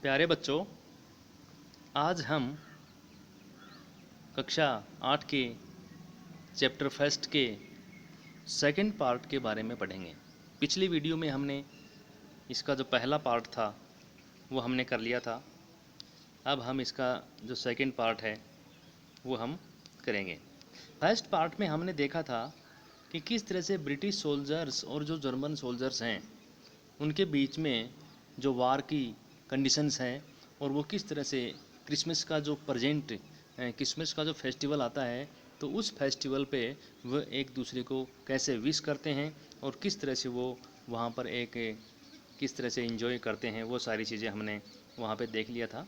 प्यारे बच्चों, आज हम कक्षा 8 के चैप्टर फर्स्ट के सेकंड पार्ट के बारे में पढ़ेंगे। पिछली वीडियो में हमने इसका जो पहला पार्ट था वो हमने कर लिया था। अब हम इसका जो सेकंड पार्ट है वो हम करेंगे। फर्स्ट पार्ट में हमने देखा था कि किस तरह से ब्रिटिश सोल्जर्स और जो जर्मन सोल्जर्स हैं उनके बीच में जो वार की कंडीशंस हैं और वो किस तरह से क्रिसमस का जो फेस्टिवल आता है तो उस फेस्टिवल पे वो एक दूसरे को कैसे विश करते हैं और किस तरह से वो वहाँ पर किस तरह से एंजॉय करते हैं, वो सारी चीज़ें हमने वहाँ पे देख लिया था।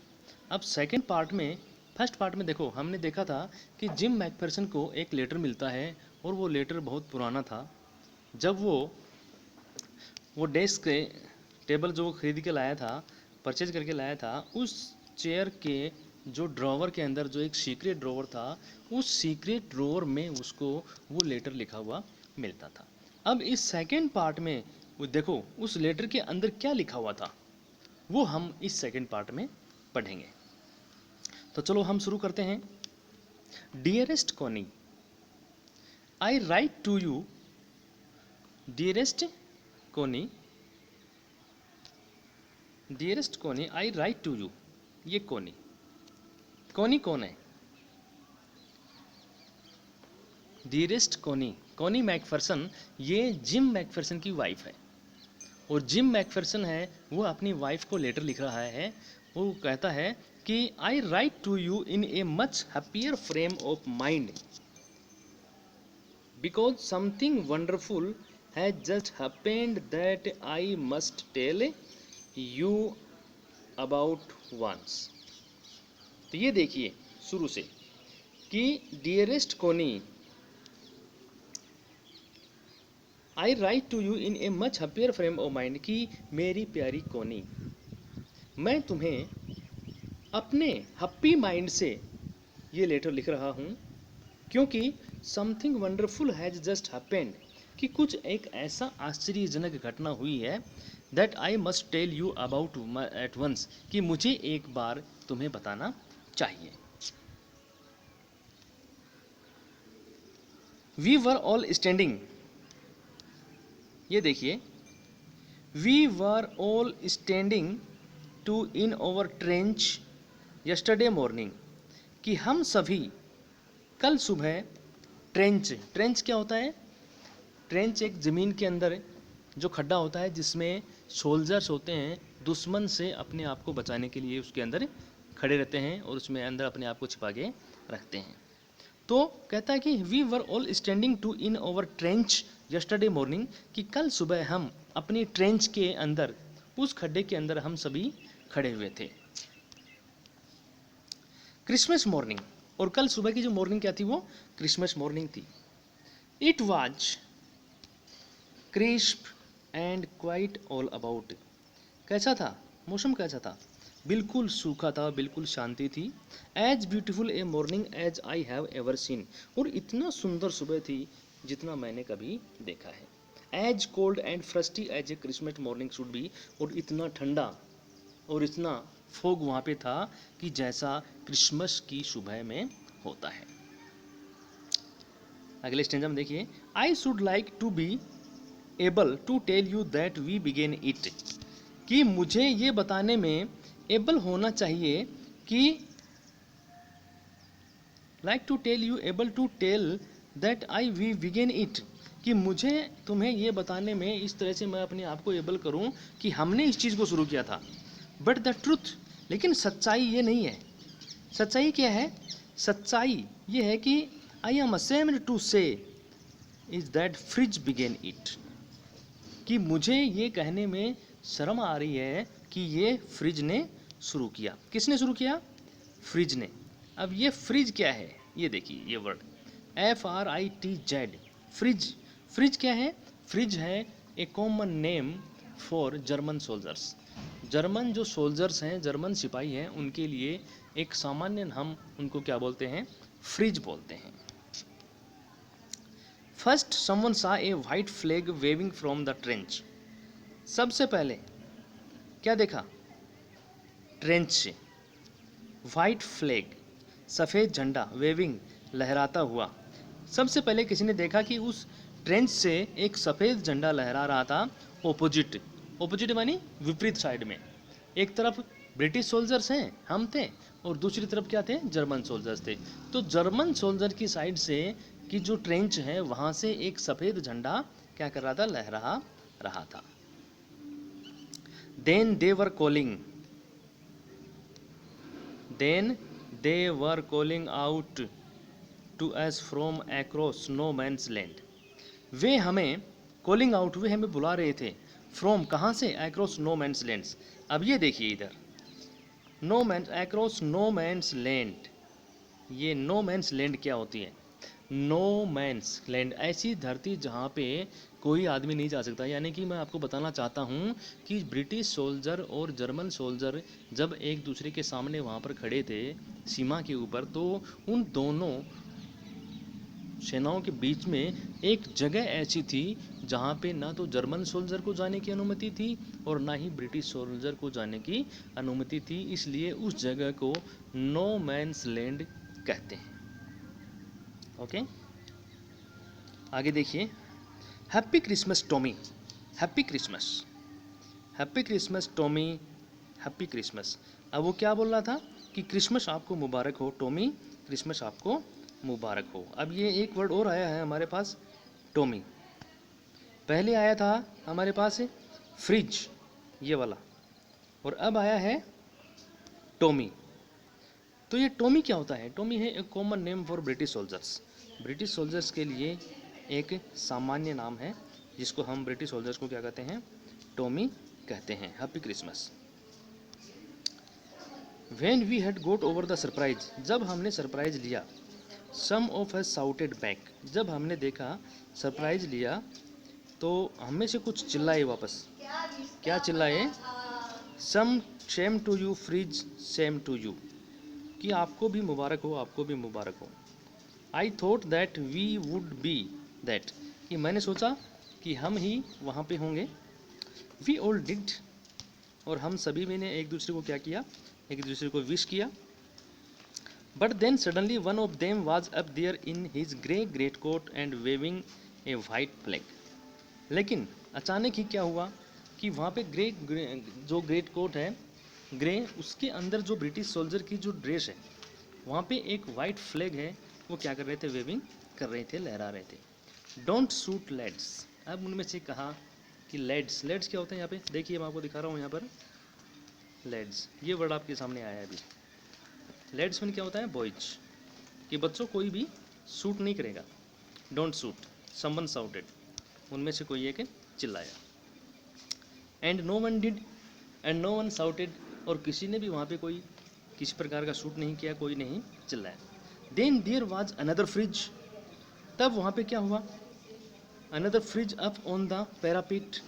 अब सेकंड पार्ट में, फर्स्ट पार्ट में देखो हमने देखा था कि जिम मैकफेरसन को एक लेटर मिलता है और वो लेटर बहुत पुराना था। जब वो डेस्क टेबल जो खरीद के लाया था, परचेज करके लाया था, उस चेयर के जो ड्रॉवर के अंदर जो एक सीक्रेट ड्रॉवर था, उस सीक्रेट ड्रॉवर में उसको वो लेटर लिखा हुआ मिलता था। अब इस सेकंड पार्ट में वो देखो उस लेटर के अंदर क्या लिखा हुआ था वो हम इस सेकंड पार्ट में पढ़ेंगे। तो चलो हम शुरू करते हैं। Dearest Connie, I write to you, dearest कोनी, dearest Connie I write to you. ये कोनी कौन है? डियरेस्ट कोनी मैकफेरसन ये जिम मैकफेरसन की वाइफ है और जिम मैकफेरसन है वो अपनी वाइफ को लेटर लिख रहा है। वो कहता है कि I write to you in a much happier frame of mind because something wonderful has just happened that I must tell you about once. तो ये देखिए शुरू से कि dearest Connie, I write to you in a much happier frame of mind, कि मेरी प्यारी कोनी, मैं तुम्हें अपने हैप्पी माइंड से ये लेटर लिख रहा हूँ क्योंकि something wonderful has just happened, कि कुछ एक ऐसा आश्चर्यजनक घटना हुई है, that I must tell you about at once, कि मुझे एक बार तुम्हें बताना चाहिए। वी वर ऑल स्टैंडिंग, ये देखिए, we were all standing to in our trench yesterday morning, कि हम सभी कल सुबह ट्रेंच क्या होता है? ट्रेंच एक ज़मीन के अंदर जो खड्डा होता है जिसमें सोल्जर्स होते हैं, दुश्मन से अपने आप को बचाने के लिए उसके अंदर खड़े रहते हैं और उसमें अंदर अपने आप को छिपा के रखते हैं। तो कहता है कि we were all standing to in our trench yesterday morning, कि कल सुबह हम अपनी ट्रेंच के अंदर, उस खड्डे के अंदर हम सभी खड़े हुए थे। क्रिसमस मॉर्निंग, और कल सुबह की जो मॉर्निंग क्या थी वो क्रिसमस मॉर्निंग थी। It was crisp and quite all about, कैसा था मौसम? कैसा था? बिल्कुल सूखा था, बिल्कुल शांति थी। As beautiful a morning as I have ever seen, और इतना सुंदर सुबह थी जितना मैंने कभी देखा है। As cold and frosty as a Christmas morning should be, और इतना ठंडा और इतना फोग वहाँ पे था कि जैसा क्रिसमस की सुबह में होता है। अगले स्टेंजा में देखिए, I should like to be able to tell you that we began it, कि मुझे ये बताने में एबल होना चाहिए कि like to tell you, able to tell that I we began it, कि मुझे तुम्हें ये बताने में इस तरह से मैं अपने आप को एबल करूं कि हमने इस चीज़ को शुरू किया था। बट द ट्रुथ, लेकिन सच्चाई ये नहीं है। सच्चाई क्या है? सच्चाई ये है कि I am ashamed to say is that Fritz began it, कि मुझे ये कहने में शर्म आ रही है कि ये फ्रिज ने शुरू किया। किसने शुरू किया? फ्रिज ने। अब ये फ्रिज क्या है? ये देखिए ये वर्ड FRITZ, फ्रिज। फ्रिज क्या है? फ्रिज है a common name for German soldiers. German जो सोल्जर्स हैं, जर्मन सिपाही हैं, उनके लिए एक सामान्य हम उनको क्या बोलते हैं? फ्रिज बोलते हैं। First someone saw a white flag waving from the trench, सबसे पहले क्या देखा? ट्रेंच से, वाइट फ्लैग, सफ़ेद झंडा, वेविंग, लहराता हुआ। सबसे पहले किसी ने देखा कि उस ट्रेंच से एक सफ़ेद झंडा लहरा रहा था ओपोजिट, ओपोजिट मानी विपरीत साइड में। एक तरफ ब्रिटिश सोल्जर्स हैं, हम थे, और दूसरी तरफ क्या थे, जर्मन सोल्जर्स थे। तो जर्मन सोल्जर की साइड से कि जो ट्रेंच है वहाँ से एक सफ़ेद झंडा क्या कर रहा था, लहरा रहा था। Then they were calling, then they were calling out to us from across no man's land. वे हमें कॉलिंग आउट, वे हमें बुला रहे थे, फ्रॉम कहाँ से, अक्रॉस नो मैंस लैंड्स। अब ये देखिए इधर, no man's, across no man's land. ये नो मैंस लैंड क्या होती है? नो मैंस लैंड ऐसी धरती जहाँ पे कोई आदमी नहीं जा सकता। यानी कि मैं आपको बताना चाहता हूँ कि ब्रिटिश सोल्जर और जर्मन सोल्जर जब एक दूसरे के सामने वहाँ पर खड़े थे सीमा के ऊपर, तो उन दोनों सेनाओं के बीच में एक जगह ऐसी थी जहाँ पे ना तो जर्मन सोल्जर को जाने की अनुमति थी और ना ही ब्रिटिश सोल्जर को जाने की अनुमति थी। इसलिए उस जगह को नो मैंस लैंड कहते हैं। ओके, आगे देखिए, happy Christmas Tommy, happy Christmas, happy Christmas Tommy, happy Christmas. अब वो क्या बोल रहा था कि क्रिसमस आपको मुबारक हो टॉमी, क्रिसमस आपको मुबारक हो। अब ये एक वर्ड और आया है हमारे पास, टॉमी। पहले आया था हमारे पास फ्रिज, ये वाला, और अब आया है टॉमी। तो ये टॉमी क्या होता है? टॉमी है एक common name for British soldiers. British soldiers के लिए एक सामान्य नाम है जिसको हम ब्रिटिश सोल्जर्स को क्या कहते हैं, टॉमी कहते हैं। Happy Christmas. When we had got over the surprise, जब हमने सरप्राइज लिया, some of us shouted back, जब हमने देखा सरप्राइज लिया तो हम में से कुछ चिल्लाए वापस। क्या चिल्लाए? Some same to you Fritz, same to you, कि आपको भी मुबारक हो, आपको भी मुबारक हो। I thought that we would be that, कि मैंने सोचा कि हम ही वहाँ पे होंगे। वी ऑल डिड, और हम सभी मैंने एक दूसरे को क्या किया, एक दूसरे को विश किया। But then suddenly one of them was up there in his grey greatcoat and waving a white flag. लेकिन अचानक ही क्या हुआ कि वहाँ पे जो ग्रेट कोट है ग्रे, उसके अंदर जो ब्रिटिश सोल्जर की जो ड्रेस है वहाँ पे एक वाइट फ्लैग है, वो क्या कर रहे थे, वेविंग कर रहे थे, लहरा रहे थे। डोंट शूट लेड्स, अब उनमें से कहा कि लेड्स, लेड्स क्या होते हैं यहाँ पे देखिए, मैं आपको दिखा रहा हूँ यहाँ पर लेड्स, ये वर्ड आपके सामने आया है अभी। लेड्स में क्या होता है, बॉयज, कि बच्चों कोई भी शूट नहीं करेगा। डोंट शूट, समवन शाउटेड, उनमें से कोई एक चिल्लाया। And no one did, and no one shouted, और किसी ने भी वहाँ पे कोई किसी प्रकार का शूट नहीं किया, कोई नहीं चिल्लाया। Then there was another Fritz, तब वहाँ पे क्या हुआ, another Fritz up on the parapet.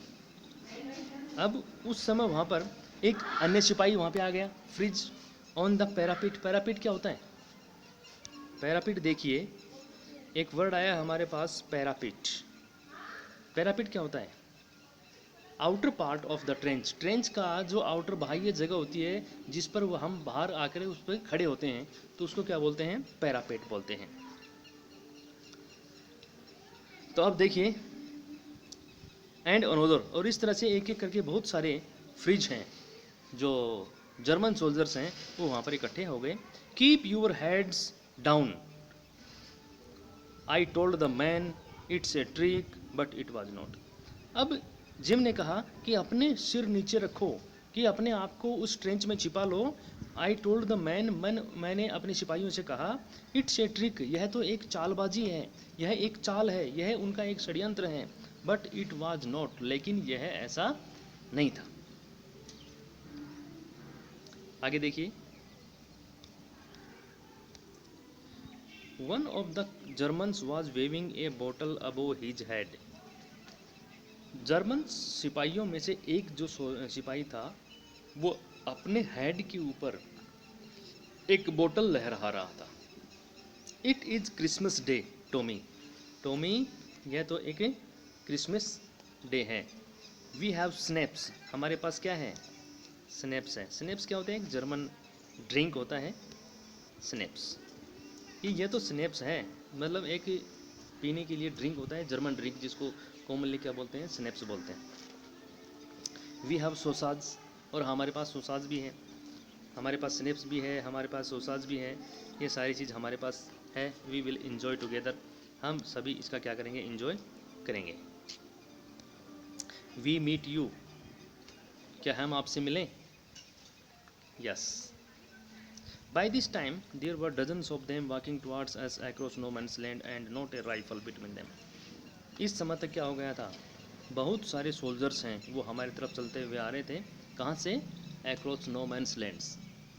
अब उस समय वहाँ पर एक अन्य सिपाही वहाँ पे आ गया। फ्रिज ऑन द पैरापीट, पैरापीट क्या होता है, पैरापीट देखिए एक वर्ड आया हमारे पास, पैरापीट। पैरापीट क्या होता है, outer part of the trench, trench का जो आउटर बाह्य जगह होती है जिस पर वो हम बाहर आकर उस पर खड़े होते हैं, तो उसको क्या बोलते हैं, पैरापेट बोलते हैं। तो अब देखिए, एंड अनोदर, और इस तरह से एक एक करके बहुत सारे फ्रिज हैं जो जर्मन सोल्जर्स हैं वो वहाँ पर इकट्ठे हो गए। Keep your heads down, I told the man it's a trick but it was not. अब जिम ने कहा कि अपने सिर नीचे रखो, कि अपने आप को उस ट्रेंच में छिपा लो। आई टोल्ड द मैन, मैंने अपने सिपाहियों से कहा, इट्स ए ट्रिक, यह तो एक चालबाजी है, यह एक चाल है, यह उनका एक षड्यंत्र है। बट इट वॉज नॉट, लेकिन यह ऐसा नहीं था। आगे देखिए, one of the Germans was waving a bottle above his head. German सिपाहियों में से एक जो सिपाही था वो अपने हेड के ऊपर एक बोतल लहरा रहा था। It is Christmas day Tommy, Tommy यह तो एक क्रिसमस डे है। वी हैव स्नैप्स, हमारे पास क्या है, स्नैप्स है। स्नैप्स क्या होते हैं? एक जर्मन ड्रिंक होता है स्नैप्स। ये तो स्नैप्स है, मतलब एक पीने के लिए ड्रिंक होता है, जर्मन ड्रिंक, जिसको कॉमनली क्या बोलते हैं? स्नैप्स बोलते हैं। वी हैव सोसाज, और हमारे पास सोसाज भी है, हमारे पास स्नैप्स भी है, हमारे पास सोसाज भी है, ये सारी चीज़ हमारे पास है। वी विल इन्जॉय टुगेदर, हम सभी इसका क्या करेंगे? इन्जॉय करेंगे। वी मीट यू, क्या हम आपसे मिलें? Yes. By this time there were dozens of them walking towards us across no man's land and not a rifle between them. इस समय तक क्या हो गया था? बहुत सारे सोल्जर्स हैं वो हमारी तरफ चलते हुए आ रहे थे। कहाँ से? अक्रॉस नो मैन्स लैंड्स,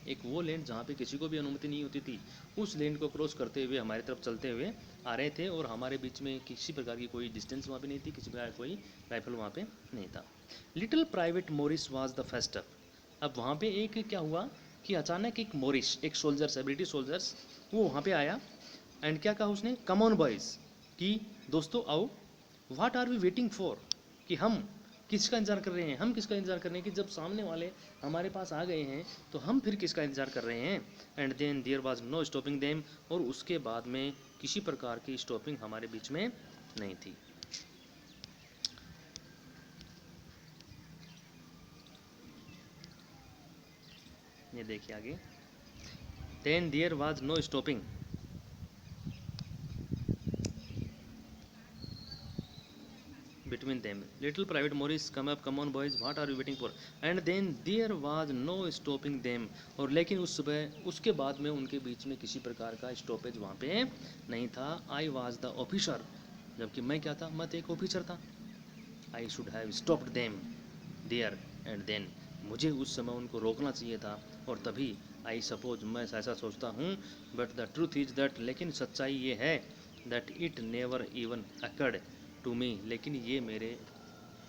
एक वो लैंड जहाँ पे किसी को भी अनुमति नहीं होती थी, उस लैंड को क्रॉस करते हुए हमारी तरफ चलते हुए आ रहे थे, और हमारे बीच में किसी प्रकार की कोई डिस्टेंस वहाँ पे नहीं थी, किसी प्रकार कोई राइफल वहाँ पे नहीं था। Little private Morris was the first up. अब वहाँ पे एक क्या हुआ कि अचानक एक मोरिस, एक सोल्जर्स है, ब्रिटिश सोल्जर्स, वो वहाँ पे आया एंड क्या कहा उसने? कम ऑन बॉयज़, कि दोस्तों आओ। What are we waiting for, कि हम किसका इंतज़ार कर रहे हैं? हम किसका इंतज़ार कर रहे हैं कि जब सामने वाले हमारे पास आ गए हैं तो हम फिर किसका इंतज़ार कर रहे हैं? And then there was no stopping them, और उसके बाद में किसी प्रकार की स्टॉपिंग हमारे बीच में नहीं थी। ये देखिए आगे, then there was no stopping between them. Little private Morris, come up, come on boys, what are you waiting for? And then there was no stopping them. और लेकिन उस सुबह उसके बाद में उनके बीच में किसी प्रकार का स्टॉपेज वहाँ पे नहीं था। आई वॉज द ऑफिसर, जबकि मैं क्या था? मैं तो एक ऑफिसर था। I should have stopped them there and then, मुझे उस समय उनको रोकना चाहिए था और तभी। आई सपोज, मैं ऐसा सोचता हूँ, but the truth is that, लेकिन सच्चाई ये है, that it never even occurred to me, लेकिन ये मेरे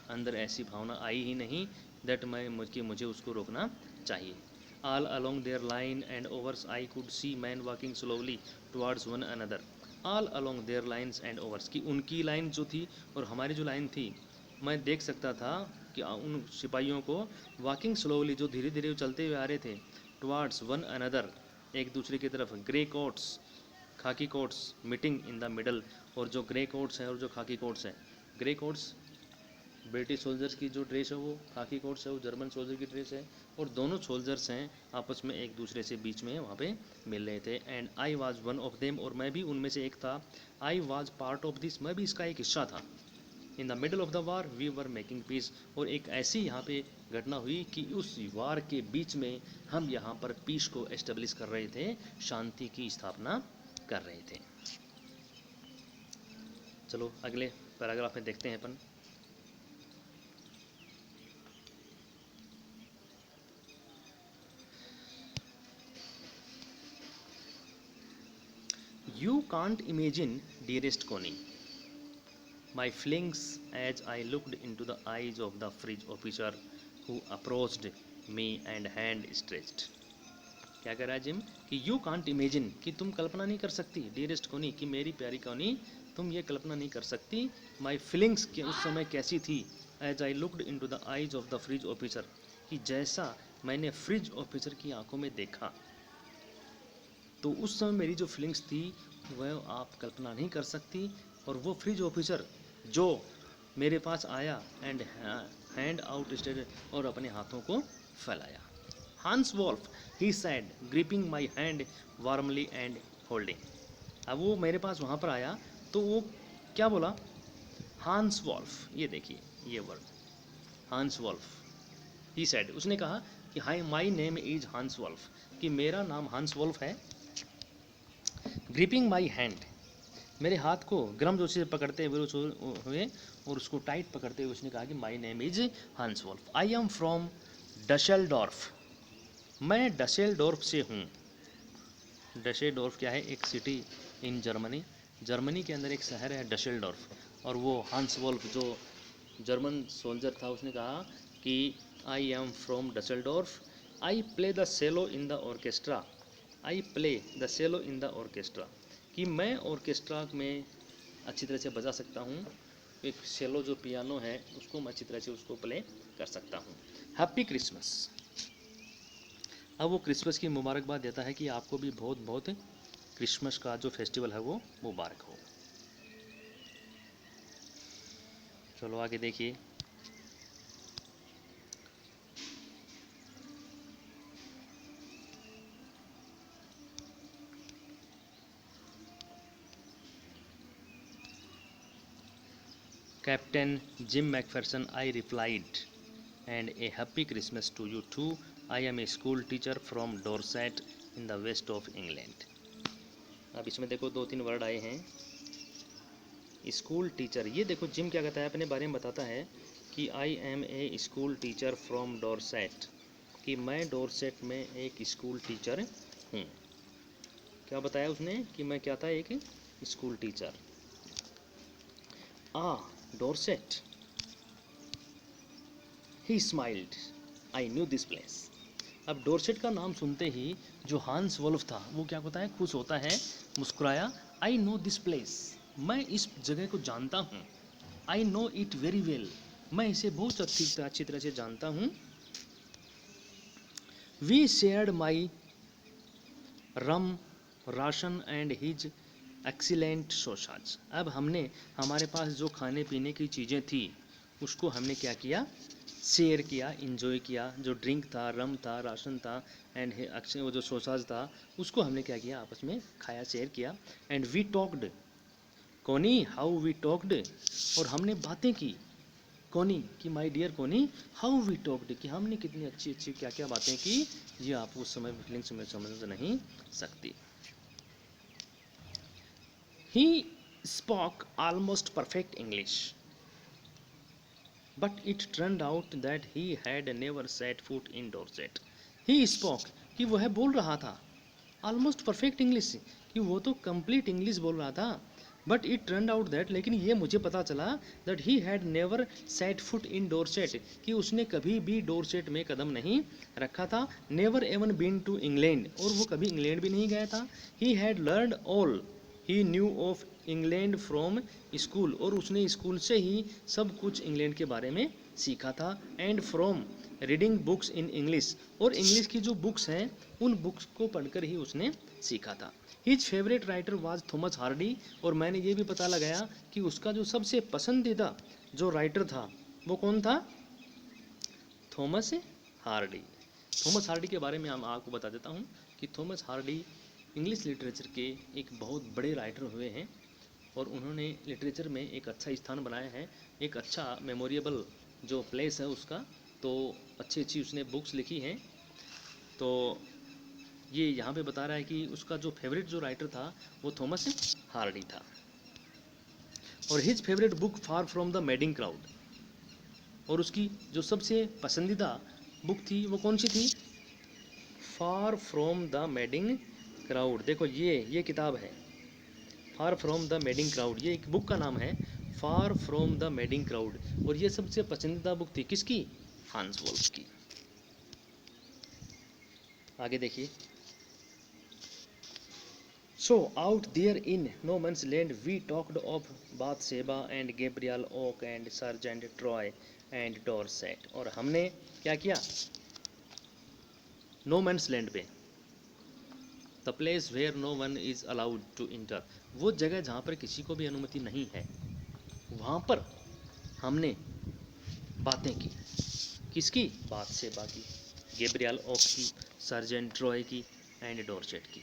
अंदर ऐसी भावना आई ही नहीं दैट मुझे उसको रोकना चाहिए। All along their line and ours I could see man walking slowly towards one another. All along their lines and ours, की उनकी लाइन जो थी और हमारी जो लाइन थी, मैं देख सकता था कि उन सिपाहियों को वॉकिंग स्लोवली, जो धीरे धीरे चलते हुए आ रहे थे, टुवार्ड्स वन अनदर, एक दूसरे की तरफ। ग्रे कोट्स, खाकी quotes meeting in the middle, और जो ग्रे कोट्स हैं और जो खाकी कोट्स हैं, ग्रे कोट्स ब्रिटिश सोल्जर्स की जो ड्रेस है, वो खाकी कोट्स है वो जर्मन सोल्जर की ड्रेस है, और दोनों सोल्जर्स हैं आपस में एक दूसरे से बीच में वहाँ पे मिल रहे थे। And I was one of them, और मैं भी उनमें से एक था। I was part of this, मैं भी इसका एक हिस्सा था। In the middle of the war we were making peace, और एक ऐसी यहाँ पे घटना हुई कि उस वार के बीच में हम यहाँ पर पीस को एस्टेब्लिश कर रहे थे, शांति की स्थापना कर रहे थे। चलो अगले पैराग्राफ में देखते हैं अपन। You can't imagine, dearest Connie, my feelings as I looked into the eyes of the fridge officer who approached me and hand stretched. क्या कह रहा है जिम? कि यू कांट इमेजिन, कि तुम कल्पना नहीं कर सकती, डियरेस्ट कोनी, कि मेरी प्यारी कोनी, तुम ये कल्पना नहीं कर सकती, माई फीलिंग्स कि उस समय कैसी थी, as I looked into the eyes of the Fritz officer, कि जैसा मैंने फ्रिज ऑफिसर की आंखों में देखा, तो उस समय मेरी जो फीलिंग्स थी वह आप कल्पना नहीं कर सकती। और वो फ्रिज ऑफिसर जो मेरे पास आया एंड हैंड आउट स्टेड, और अपने हाथों को फैलाया। Hans Wolf, he said, gripping my hand warmly and holding. अब वो मेरे पास वहाँ पर आया तो वो क्या बोला? हांस वॉल्फ, ये देखिए ये word, Hans Wolf, he said, उसने कहा कि hi my name is Hans Wolf, कि मेरा नाम हांस वॉल्फ है। ग्रिपिंग माई हैंड, मेरे हाथ को गर्म जोशी से पकड़ते हुए और उसको टाइट पकड़ते हुए उसने कहा कि my name is Hans Wolf. I am from Dusseldorf, मैं डसेल्डॉर्फ से हूँ। डसेल्डॉर्फ क्या है? एक सिटी इन जर्मनी, जर्मनी के अंदर एक शहर है डसेल्डॉर्फ। और वो हांस वॉल्फ जो जर्मन सोल्जर था उसने कहा कि I am from Dusseldorf, I play the cello in the orchestra, I play the cello in the orchestra, कि मैं ऑर्केस्ट्रा में अच्छी तरह से बजा सकता हूँ। एक सेलो जो पियानो है उसको मैं अच्छी तरह से उसको प्ले कर सकता हूँ। हैप्पी क्रिसमस, अब वो क्रिसमस की मुबारकबाद देता है कि आपको भी बहुत बहुत क्रिसमस का जो फेस्टिवल है वो मुबारक हो। चलो आगे देखिए। Captain Jim मैकफेरसन, I replied, and a happy Christmas to you too. I am a school teacher from Dorset in the west of England. अब इसमें देखो दो तीन वर्ड आए हैं। स्कूल टीचर, ये देखो जिम क्या कहता है, अपने बारे में बताता है कि I am a school teacher from Dorset, कि मैं डोरसेट में एक स्कूल टीचर हूँ। क्या बताया उसने कि मैं क्या था, एक school teacher. Dorset, he smiled, I knew this place. अब डोरसेट का नाम सुनते ही जो हांस वोल्फ था वो क्या होता है, खुश होता है, मुस्कुराया। आई नो दिस प्लेस, मैं इस जगह को जानता हूँ। I know it very well, मैं इसे बहुत अच्छी तरह से जानता हूँ। We shared my rum ration and his excellent sausage. अब हमने, हमारे पास जो खाने पीने की चीज़ें थी उसको हमने क्या किया, शेयर किया, इंजॉय किया। जो ड्रिंक था, रम था, राशन था, एंड वो जो सोसाज था उसको हमने क्या किया, आपस में खाया, शेयर किया। एंड वी टॉक्ड, कोनी हाउ वी टॉक्ड, और हमने बातें की। कोनी कि माय डियर कोनी, हाउ वी टॉक्ड, कि हमने कितनी अच्छी अच्छी क्या क्या बातें की, ये आप उस समय फीलिंग्स में समझ नहीं सकती। He spoke almost perfect English, but it turned out that he had never set foot in Dorset. He spoke, कि वह बोल रहा था almost perfect English, कि वो तो complete English बोल रहा था। But it turned out that, लेकिन ये मुझे पता चला that he had never set foot in Dorset, कि उसने कभी भी डोरसेट में कदम नहीं रखा था। Never even been to England, और वो कभी इंग्लैंड भी नहीं गया था। He had learned all he new of England from school, और उसने स्कूल से ही सब कुछ इंग्लैंड के बारे में सीखा था। And from reading books in English, और इंग्लिश की जो बुक्स हैं उन बुक्स को पढ़कर ही उसने सीखा था। His favourite writer was Thomas Hardy, और मैंने ये भी पता लगाया कि उसका जो सबसे पसंदीदा जो राइटर था वो कौन था, थॉमस हार्डी। थॉमस हार्डी के बारे में हम आपको बता देता हूँ कि थॉमस हार्डी इंग्लिश लिटरेचर के एक बहुत बड़े राइटर हुए हैं, और उन्होंने लिटरेचर में एक अच्छा स्थान बनाया है, एक अच्छा मेमोरेबल जो प्लेस है उसका। तो अच्छी अच्छी उसने बुक्स लिखी हैं। तो ये यहाँ पे बता रहा है कि उसका जो फेवरेट जो राइटर था वो थॉमस हार्डी था। और his favourite book far from the madding crowd, और उसकी जो सबसे पसंदीदा बुक थी वो कौन सी थी, far from the madding crowd. देखो ये किताब है far from the madding crowd, ये एक बुक का नाम है, far from the madding crowd. और ये सबसे पसंदीदा बुक थी किसकी, हांस वोल्फ की। आगे देखिए। So out there in no man's land we talked of Bathsheba and Gabriel Oak and sergeant Troy and Dorset. और हमने क्या किया, नो मैंस लैंड पे, the place where no one is allowed to enter, वो जगह जहाँ पर किसी को भी अनुमति नहीं है, वहाँ पर हमने बातें की। किसकी, बाथशेबा की, गैब्रियल ओक की, सर्जेंट ट्रॉय की, एंड डोरसेट की।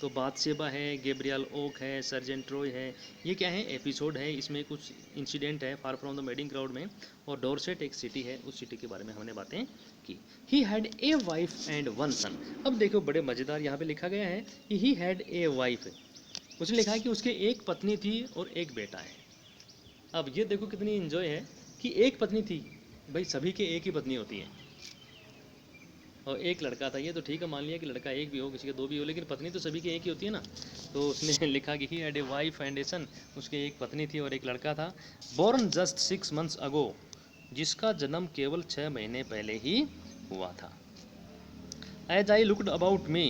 तो बाथशेबा है, गैब्रियल ओक है, सर्जेंट ट्रॉय है, ये क्या है, एपिसोड है, इसमें कुछ इंसिडेंट है far from the madding crowd में। और डोरसेट एक सिटी है, उस सिटी के बारे में हमने बातें की। He had a wife and one son. अब देखो बड़े मज़ेदार यहाँ पे लिखा गया है कि ही हैड ए वाइफ, उसने लिखा है कि उसके एक पत्नी थी और एक बेटा है। अब ये देखो कितनी इन्जॉय है कि एक पत्नी थी, भाई सभी के एक ही पत्नी होती है, और एक लड़का था, ये तो ठीक है, मान लिया कि लड़का एक भी हो, किसी के दो भी हो, लेकिन पत्नी तो सभी की एक ही होती है ना। तो उसने लिखा कि he had a wife and a son, उसके एक पत्नी थी और एक लड़का था। बोर्न जस्ट 6 months अगो, जिसका जन्म केवल 6 महीने पहले ही हुआ था। As I looked about me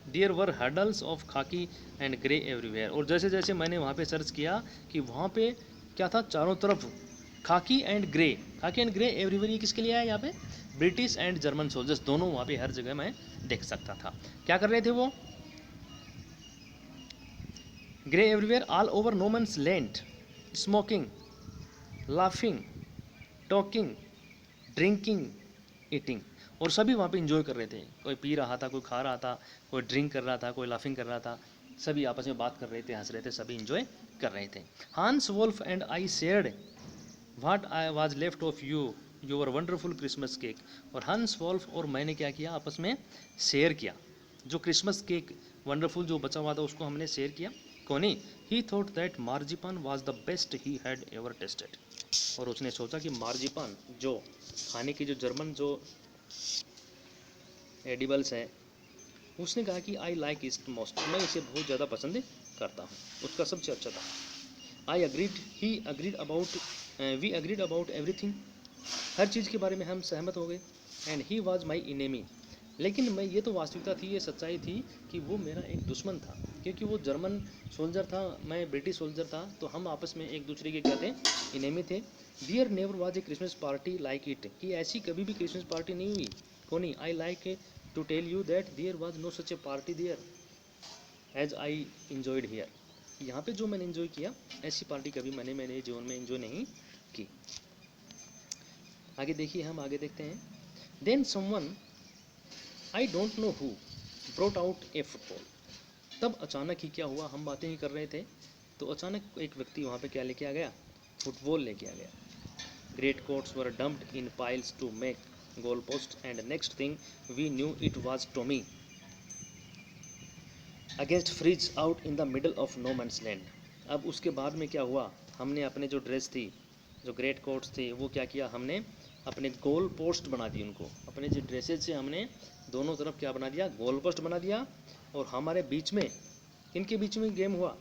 there were huddles of khaki and grey everywhere. और जैसे जैसे मैंने वहाँ पे सर्च किया कि वहाँ पे क्या था, चारों तरफ खाकी एंड ग्रे, खाकी एंड ग्रे एवरीवेयर, ये किसके लिए आया यहाँ पे, ब्रिटिश एंड जर्मन सोल्जर्स, दोनों वहाँ पे हर जगह में देख सकता था। क्या कर रहे थे वो? Grey everywhere all over no man's land, smoking, laughing, talking, drinking, eating, और सभी वहाँ पे इंजॉय कर रहे थे। कोई पी रहा था, कोई खा रहा था, कोई ड्रिंक कर रहा था, कोई लाफिंग कर रहा था, सभी आपस में बात कर रहे थे, हंस रहे थे, सभी इंजॉय कर रहे थे। Hans Wolf and I shared what I was left of you your wonderful Christmas cake. और हंस वोल्फ और मैंने क्या किया, आपस में शेयर किया, जो क्रिसमस केक वंडरफुल जो बचा हुआ था उसको हमने शेयर किया। कौन? He thought that marzipan was the best he had ever tasted. और उसने सोचा कि मार्जिपान जो खाने की जो जर्मन जो एडिबल्स है, उसने कहा कि आई लाइक इट मोस्ट, मैं इसे बहुत ज़्यादा पसंद करता हूँ, उसका सबसे अच्छा था। I agreed, he agreed about, we agreed about everything, हर चीज़ के बारे में हम सहमत हो गए। And he was my enemy, लेकिन मैं, ये तो वास्तविकता थी, ये सच्चाई थी कि वो मेरा एक दुश्मन था, क्योंकि वो जर्मन सोल्जर था, मैं ब्रिटिश सोल्जर था, तो हम आपस में एक दूसरे के क्या थे, इनेमी थे। There never was a Christmas party like it, कि ऐसी कभी भी क्रिसमस पार्टी नहीं हुई। Connie, I like to tell you that there was no such a party there as I enjoyed here, यहाँ पे जो मैंने इन्जॉय किया, ऐसी पार्टी कभी मैंने मेरे जीवन में इन्जॉय नहीं की। आगे देखिए, हम आगे देखते हैं। Then someone I don't know who brought out a football. तब अचानक ही क्या हुआ, हम बातें ही कर रहे थे, तो अचानक एक व्यक्ति वहाँ पे क्या लेके आ गया, फुटबॉल लेके आ गया। Great coats were dumped in piles to make goal post and next thing we knew it was Tommy against Fritz out in the middle of no man's land. अब उसके बाद में क्या हुआ, हमने अपने जो ड्रेस थी, जो ग्रेट कोट्स थे, वो क्या किया, हमने अपने गोल पोस्ट बना दी उनको, अपने जो ड्रेसेज से हमने दोनों तरफ क्या बना दिया, गोल पोस्ट बना दिया। और हमारे बीच में, इनके बीच में गेम हुआ,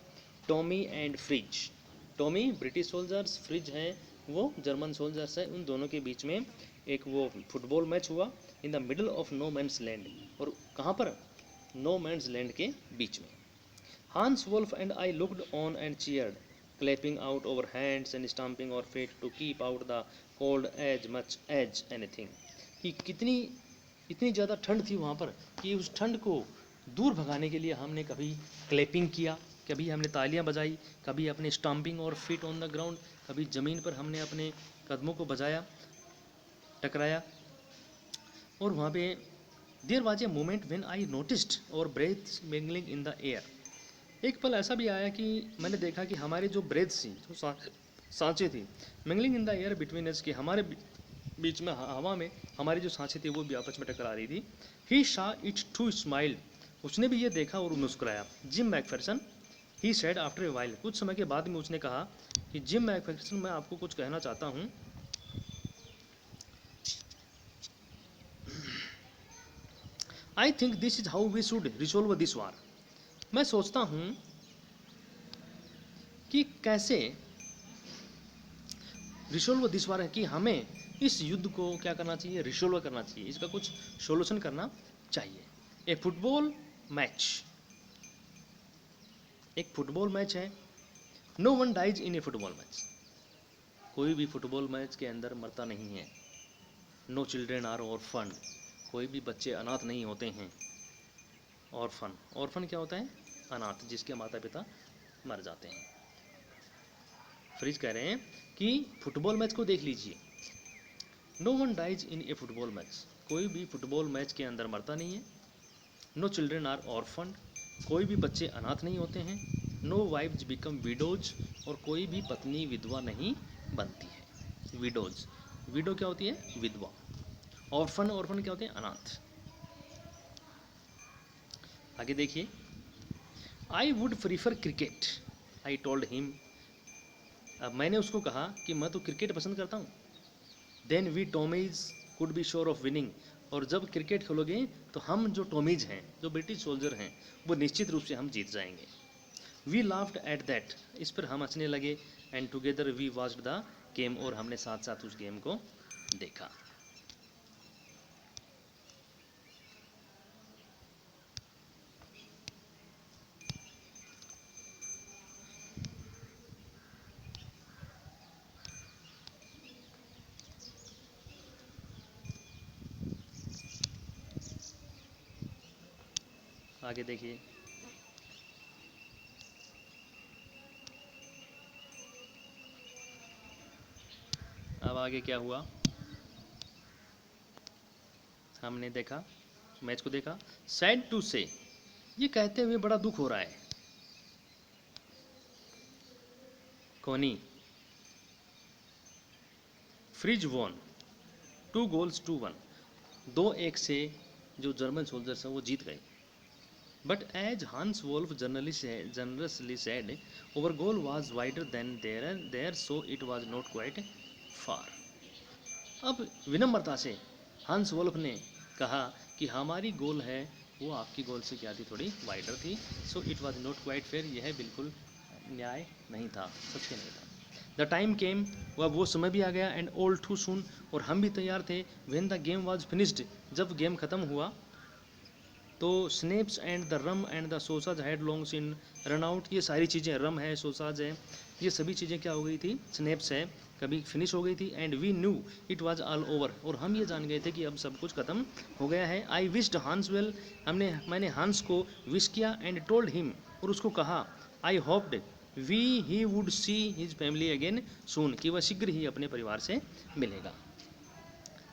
Tommy and fridge. Tommy British soldiers, fridge हैं वो जर्मन सोल्जर्स हैं, उन दोनों के बीच में एक वो फुटबॉल मैच हुआ in the middle of no man's land. और कहाँ पर, नो मैन्स लैंड के बीच में। Hans Wolf and I looked on and cheered, clapping out our hands and stamping our feet to keep out the cold as much as anything। कि कितनी इतनी ज़्यादा ठंड थी वहाँ पर कि उस ठंड को दूर भगाने के लिए हमने कभी क्लैपिंग किया, कभी हमने तालियां बजाई, कभी अपने स्टम्पिंग और फीट ऑन द ग्राउंड, कभी ज़मीन पर हमने अपने कदमों को बजाया, टकराया। और वहाँ पे there was a moment when I noticed our breath mingling in the air. एक पल ऐसा भी आया कि मैंने देखा कि हमारी जो ब्रेथ थी, जो सांसें थी, mingling in the air between us, कि हमारे बीच में हवा में हमारी जो सांसें थी वो भी आपस में टकरा रही थी। ही शा इट टू स्माइल, उसने भी ये देखा और मुस्कुराया। Jim Macpherson, he said after a while, कुछ समय के बाद में उसने कहा कि जिम मैकफेरसन, मैं आपको कुछ कहना चाहता हूँ। I think this is how we should resolve this war. मैं सोचता हूँ कि कैसे रिसोल्व दिस वार है, कि हमें इस युद्ध को क्या करना चाहिए, रिसोल्व करना चाहिए, इसका कुछ सोल्यूशन करना चाहिए। ए फुटबॉल मैच, एक फुटबॉल मैच है। No one dies in a football match, कोई भी फुटबॉल मैच के अंदर मरता नहीं है। नो चिल्ड्रेन आर ऑर्फन, कोई भी बच्चे अनाथ नहीं होते हैं। ऑर्फन, ऑर्फन क्या होता है, अनाथ, जिसके माता पिता मर जाते हैं। फ्रिज कह रहे हैं कि फुटबॉल मैच को देख लीजिए, no one dies in a football match, कोई भी फुटबॉल मैच के अंदर मरता नहीं है। नो चिल्ड्रेन आर ऑर्फन, कोई भी बच्चे अनाथ नहीं होते हैं। नो वाइफ्स बिकम विडोज, और कोई भी पत्नी विधवा नहीं बनती है। विडोज, विडो क्या होती है, विधवा। ऑर्फन, ऑर्फन क्या होते हैं, अनाथ। आगे देखिए, I would prefer cricket, I told him. अब मैंने उसको कहा कि मैं तो क्रिकेट पसंद करता हूँ। Then we Tommies could be sure of winning, और जब क्रिकेट खेलोगे तो हम जो टॉमीज हैं, जो ब्रिटिश सोल्जर हैं, वो निश्चित रूप से हम जीत जाएंगे। वी लाफ्ड एट दैट, इस पर हम हंसने लगे। And together we watched the game, और हमने साथ साथ उस गेम को देखा। आगे देखिए। अब आगे क्या हुआ, हमने देखा, मैच को देखा। सैड टू से, ये कहते हुए बड़ा दुख हो रहा है, कोनी फ्रिज वॉन 2-1, 2-1 से जो जर्मन सोल्जर्स हैं वो जीत गए। But as Hans Wolf generously said, our goal was wider than their so it was not quite fair. अब विनम्रता से हांस वोल्फ ने कहा कि हमारी गोल है वो आपकी गोल से क्या थी, थोड़ी वाइडर थी, सो it was not quite fair, यह बिल्कुल न्याय नहीं था, सत्य नहीं था। द टाइम केम, वह वो समय भी आ गया, एंड ऑल टू सून, और हम भी तैयार थे, when the game was finished, जब गेम खत्म हुआ, तो schnapps and the rum and the sausage had long since run out, ये सारी चीज़ें, रम है, सोसाज है, ये सभी चीज़ें क्या हो गई थी, स्नेप्स है, कभी फिनिश हो गई थी। And we knew it was all over, और हम ये जान गए थे कि अब सब कुछ खत्म हो गया है। आई विश्ड हांस वेल, मैंने हांस को विश किया, एंड टोल्ड हिम, और उसको कहा, I hoped he would see his family again soon, कि वह शीघ्र ही अपने परिवार से मिलेगा।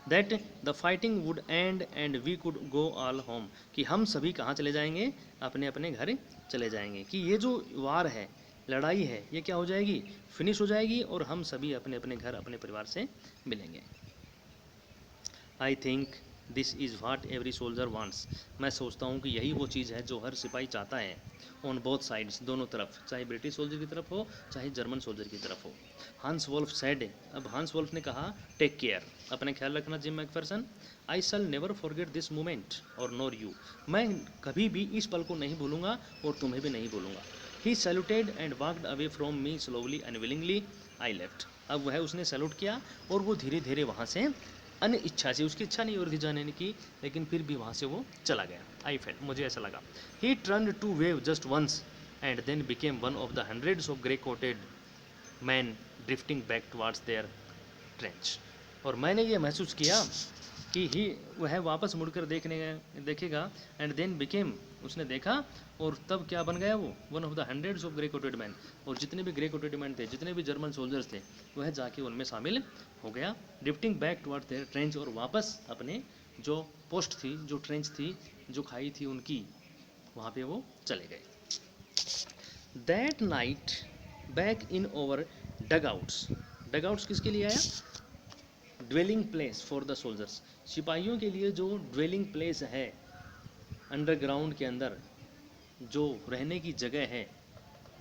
That the fighting would end and we could go all home, कि हम सभी कहाँ चले जाएंगे, अपने अपने घर चले जाएंगे, कि ये जो वार है, लड़ाई है, ये क्या हो जाएगी, फिनिश हो जाएगी, और हम सभी अपने अपने घर, अपने परिवार से मिलेंगे। आई think this is what every soldier wants, मैं सोचता हूँ कि यही वो चीज़ है जो हर सिपाही चाहता है, ऑन बोथ साइड्स, दोनों तरफ, चाहे ब्रिटिश सोल्जर की तरफ हो, चाहे जर्मन सोल्जर की तरफ हो। हांस वोल्फ सेड, अब हांस वोल्फ ने कहा, टेक केयर, अपने ख्याल रखना Jim मैकफेरसन, I shall never forget this moment और नॉर यू, मैं कभी भी इस पल को नहीं भूलूंगा और तुम्हें भी नहीं भूलूंगा। He saluted and walked away from me slowly unwillingly I left, अब वह उसने सैल्यूट किया और वो धीरे धीरे वहाँ से, अनिच्छा से, उसकी इच्छा नहीं और की जाने की, लेकिन फिर भी वहाँ से वो चला गया। आई फेल्ट, मुझे ऐसा लगा। He turned to wave just once and then became one of the hundreds of grey coated man drifting back towards their trench, और मैंने ये महसूस किया कि ही वह वापस मुड़कर देखेगा, एंड देन बिकेम, उसने देखा, और तब क्या बन गया वो, one of the hundreds of grey coated man, और जितने भी ग्रे कोटेड मैन थे, जितने भी जर्मन सोल्जर्स थे, वह जाके उनमें शामिल हो गया। Drifting back towards their trench, और वापस अपने जो पोस्ट थी, जो ट्रेंच थी, जो खाई थी उनकी, वहाँ पे वो चले गए। That night back in over dugouts, dugouts किसके लिए आया, dwelling place for the soldiers, सिपाहियों के लिए जो ड्वेलिंग प्लेस है, अंडरग्राउंड के अंदर जो रहने की जगह है,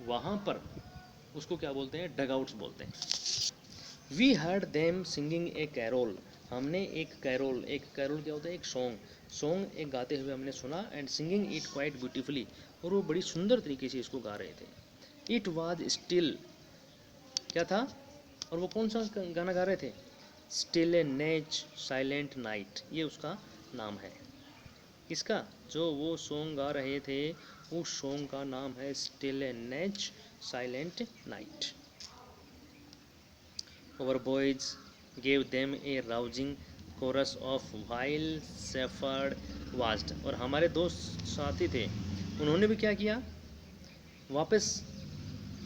वहाँ पर उसको क्या बोलते हैं, डगआउट्स बोलते हैं। We heard them singing a carol, हमने एक कैरोल क्या होता है, एक सॉन्ग एक गाते हुए हमने सुना, and singing it quite beautifully, और वो बड़ी सुंदर तरीके से इसको गा रहे थे। इट वाज स्टिल, क्या था, और वो कौन सा गाना गा रहे थे, स्टिल ए नेच साइलेंट नाइट, ये उसका नाम है, इसका जो वो सॉन्ग गा रहे थे, उस सॉन्ग का नाम है स्टिल ए नेच silent night. Our boys gave them a rousing chorus of while shepherd watched, और हमारे दोस्त साथी थे, उन्होंने भी क्या किया, वापस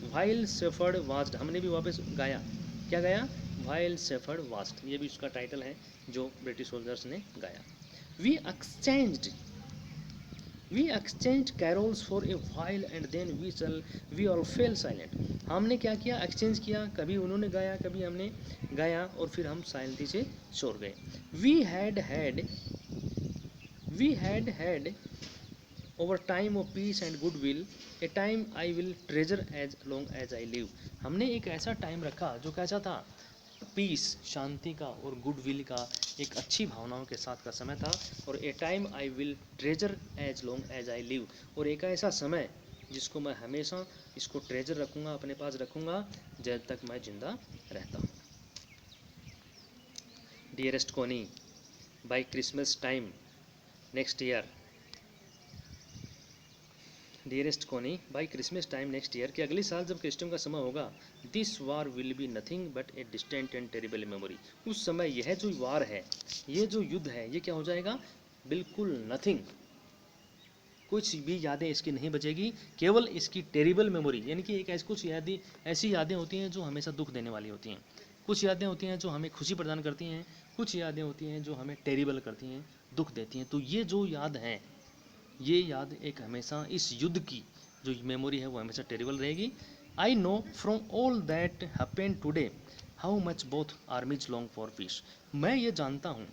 while shepherd watched, हमने भी वापस गाया, क्या गाया, while shepherd watched, ये भी उसका टाइटल है जो ब्रिटिश सोल्जर्स ने गाया। We exchanged carols for a while and then we all fell silent, हमने क्या किया, एक्सचेंज किया, कभी उन्होंने गाया, कभी हमने गाया, और फिर हम साइलेंटली से छोड़ गए। We had over time of peace and goodwill, a time I will treasure as long as I live, हमने एक ऐसा टाइम रखा जो कैसा था, पीस, शांति का, और गुडविल का, एक अच्छी भावनाओं के साथ का समय था, और a time I will treasure as long as I live, और एक ऐसा समय जिसको मैं हमेशा इसको ट्रेजर रखूँगा, अपने पास रखूँगा, जब तक मैं जिंदा रहता हूँ। Dearest Connie, by Christmas time next year, dearest Connie, by Christmas time next year, कि अगले साल जब क्रिसमस का समय होगा, this war will be nothing but a distant and terrible memory, उस समय यह जो वार है, ये जो युद्ध है, ये क्या हो जाएगा, बिल्कुल नथिंग, कुछ भी यादें इसकी नहीं बचेगी, केवल इसकी टेरिबल मेमोरी, यानी कि एक ऐसी यादें होती हैं जो हमेशा दुख देने वाली होती हैं, कुछ यादें होती हैं जो हमें खुशी प्रदान करती हैं, कुछ यादें होती हैं जो हमें टेरिबल करती हैं, दुख देती हैं। तो ये जो याद है, ये याद एक हमेशा इस युद्ध की जो मेमोरी है वो हमेशा टेरिबल रहेगी। I know from all that happen today how much both आर्मीज long for piece. मैं ये जानता हूँ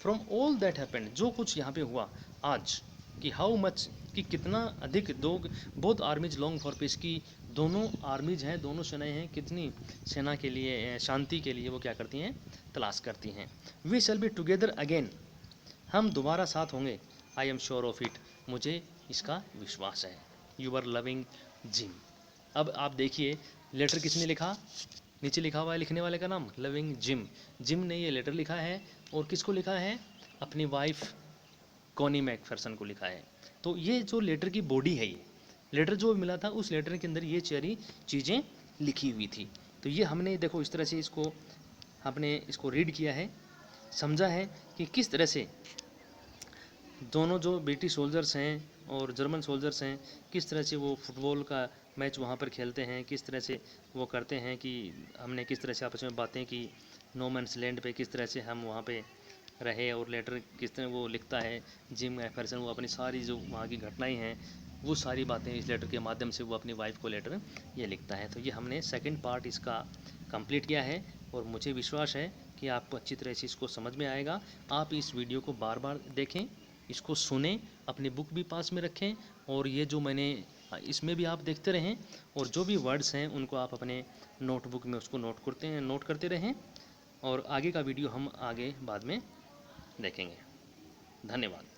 फ्रॉम ऑल दैट हैपेंड, जो कुछ यहाँ पे हुआ आज, कि हाउ मच, कि कितना अधिक, दो बोथ आर्मीज लॉन्ग फॉर पीस, की दोनों आर्मीज हैं, दोनों सेनाएं हैं, कितनी सेना के लिए, शांति के लिए वो क्या करती हैं, तलाश करती हैं। We shall be together again, हम दोबारा साथ होंगे। I am sure of it, मुझे इसका विश्वास है। Your loving Jim. अब आप देखिए लेटर किसने लिखा, नीचे लिखा हुआ है लिखने वाले का नाम लविंग जिम। जिम ने ये लेटर लिखा है और किसको लिखा है, अपनी वाइफ कॉनी मैकफेरसन को लिखा है। तो ये जो लेटर की बॉडी है, ये लेटर जो मिला था उस लेटर के अंदर ये सारी चीज़ें लिखी हुई थी। तो ये हमने देखो इस तरह से इसको हमने इसको रीड किया है, समझा है कि किस तरह से दोनों जो ब्रिटिश सोल्जर्स हैं और जर्मन सोल्जर्स हैं, किस तरह से वो फुटबॉल का मैच वहाँ पर खेलते हैं, किस तरह से वो करते हैं, कि हमने किस तरह से आपस में बातें की, नो मैंस लैंड पे किस तरह से हम वहाँ पे रहे, और लेटर किस तरह वो लिखता है जिम मैकफेरसन, वो अपनी सारी जो वहाँ की घटनाएं हैं वो सारी बातें इस लेटर के माध्यम से वो अपनी वाइफ को लेटर ये लिखता है। तो ये हमने सेकंड पार्ट इसका कंप्लीट किया है और मुझे विश्वास है कि आपको अच्छी तरह से इसको समझ में आएगा। आप इस वीडियो को बार बार देखें, इसको सुने, अपनी बुक भी पास में रखें, और ये जो मैंने इसमें भी आप देखते रहें, और जो भी वर्ड्स हैं उनको आप अपने नोटबुक में उसको नोट करते रहें, और आगे का वीडियो हम आगे बाद में देखेंगे। धन्यवाद।